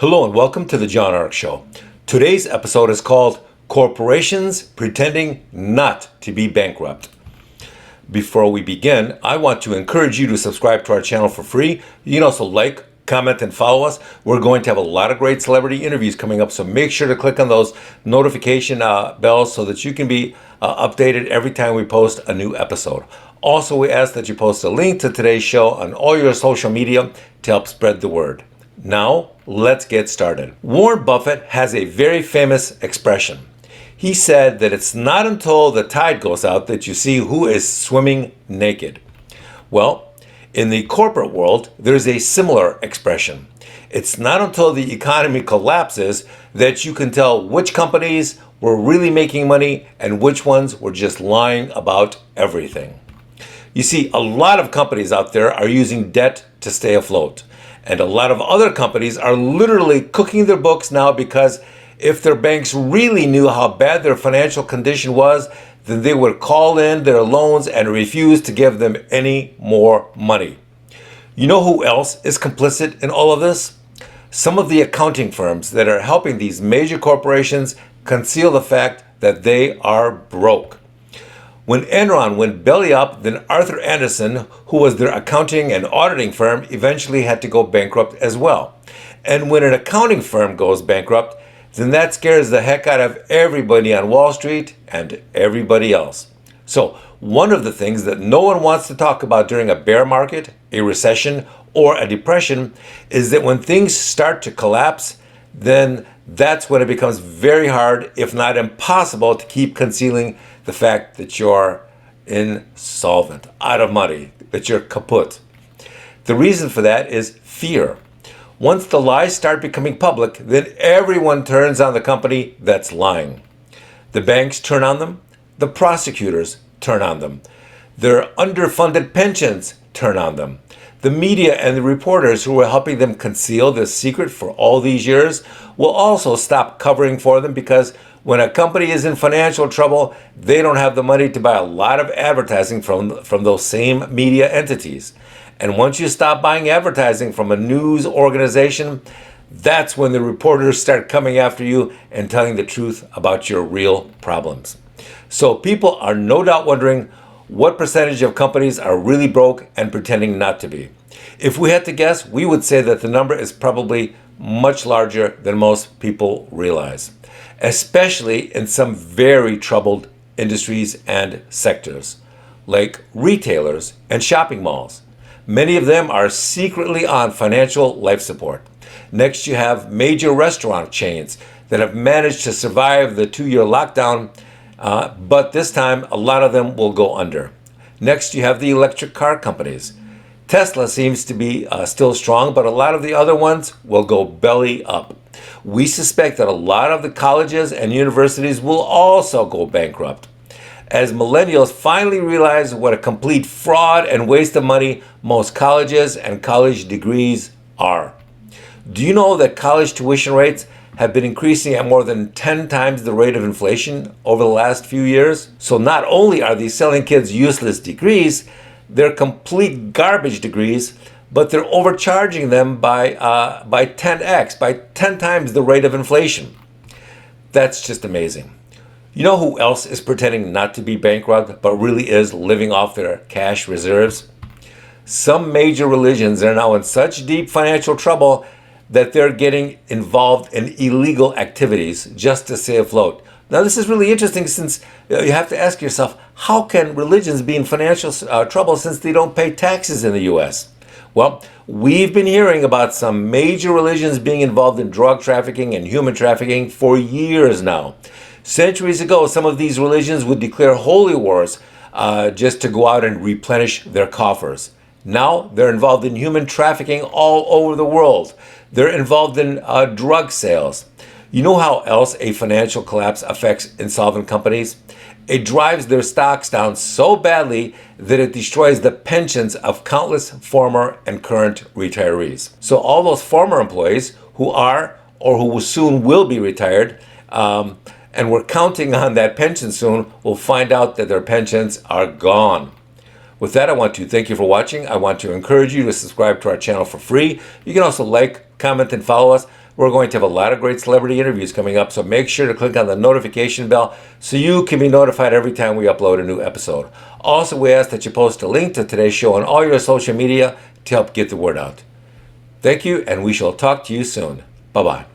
Hello and welcome to the John Ark Show. Today's episode is called Corporations Pretending Not to Be Bankrupt. Before we begin, I want to encourage you to subscribe to our channel for free. You can also like, comment, and follow us. We're going to have a lot of great celebrity interviews coming up, so make sure to click on those notification bells so that you can be updated every time we post a new episode. Also, we ask that you post a link to today's show on all your social media to help spread the word. Now, let's get started. Warren Buffett has a very famous expression. He said that it's not until the tide goes out that you see who is swimming naked. Well, in the corporate world, there's a similar expression. It's not until the economy collapses that you can tell which companies were really making money and which ones were just lying about everything. You see, a lot of companies out there are using debt to stay afloat. And a lot of other companies are literally cooking their books now because if their banks really knew how bad their financial condition was, then they would call in their loans and refuse to give them any more money. You know who else is complicit in all of this? Some of the accounting firms that are helping these major corporations conceal the fact that they are broke. When Enron went belly up, then Arthur Andersen, who was their accounting and auditing firm, eventually had to go bankrupt as well. And when an accounting firm goes bankrupt, then that scares the heck out of everybody on Wall Street and everybody else. So one of the things that no one wants to talk about during a bear market, a recession, or a depression is that when things start to collapse, then that's when it becomes very hard, if not impossible, to keep concealing the fact that you're insolvent, out of money, that you're kaput. The reason for that is fear. Once the lies start becoming public, then everyone turns on the company that's lying. The banks turn on them, the prosecutors turn on them, their underfunded pensions turn on them. The media and the reporters who were helping them conceal this secret for all these years will also stop covering for them because when a company is in financial trouble, they don't have the money to buy a lot of advertising from those same media entities. And once you stop buying advertising from a news organization, that's when the reporters start coming after you and telling the truth about your real problems. So people are no doubt wondering what percentage of companies are really broke and pretending not to be. If we had to guess, we would say that the number is probably much larger than most people realize, especially in some very troubled industries and sectors, like retailers and shopping malls. Many of them are secretly on financial life support. Next, you have major restaurant chains that have managed to survive the 2-year lockdown, but this time a lot of them will go under. Next, you have the electric car companies. Tesla seems to be still strong, but a lot of the other ones will go belly up. We suspect that a lot of the colleges and universities will also go bankrupt. As millennials finally realize what a complete fraud and waste of money most colleges and college degrees are. Do you know that college tuition rates have been increasing at more than 10 times the rate of inflation over the last few years? So not only are they selling kids useless degrees, they're complete garbage degrees, but they're overcharging them by 10x, by 10 times the rate of inflation. That's just amazing. You know who else is pretending not to be bankrupt, but really is living off their cash reserves? Some major religions are now in such deep financial trouble that they're getting involved in illegal activities just to stay afloat. Now, this is really interesting since you have to ask yourself, how can religions be in financial trouble since they don't pay taxes in the U.S.? Well, we've been hearing about some major religions being involved in drug trafficking and human trafficking for years now. Centuries ago, some of these religions would declare holy wars just to go out and replenish their coffers. Now, they're involved in human trafficking all over the world. They're involved in drug sales. You know how else a financial collapse affects insolvent companies? It drives their stocks down so badly that it destroys the pensions of countless former and current retirees. So all those former employees who are or who soon will be retired and we're counting on that pension soon will find out that their pensions are gone. With that, I want to thank you for watching. I want to encourage you to subscribe to our channel for free. You can also like, comment, and follow us. We're going to have a lot of great celebrity interviews coming up, so make sure to click on the notification bell so you can be notified every time we upload a new episode. Also, we ask that you post a link to today's show on all your social media to help get the word out. Thank you, and we shall talk to you soon. Bye-bye.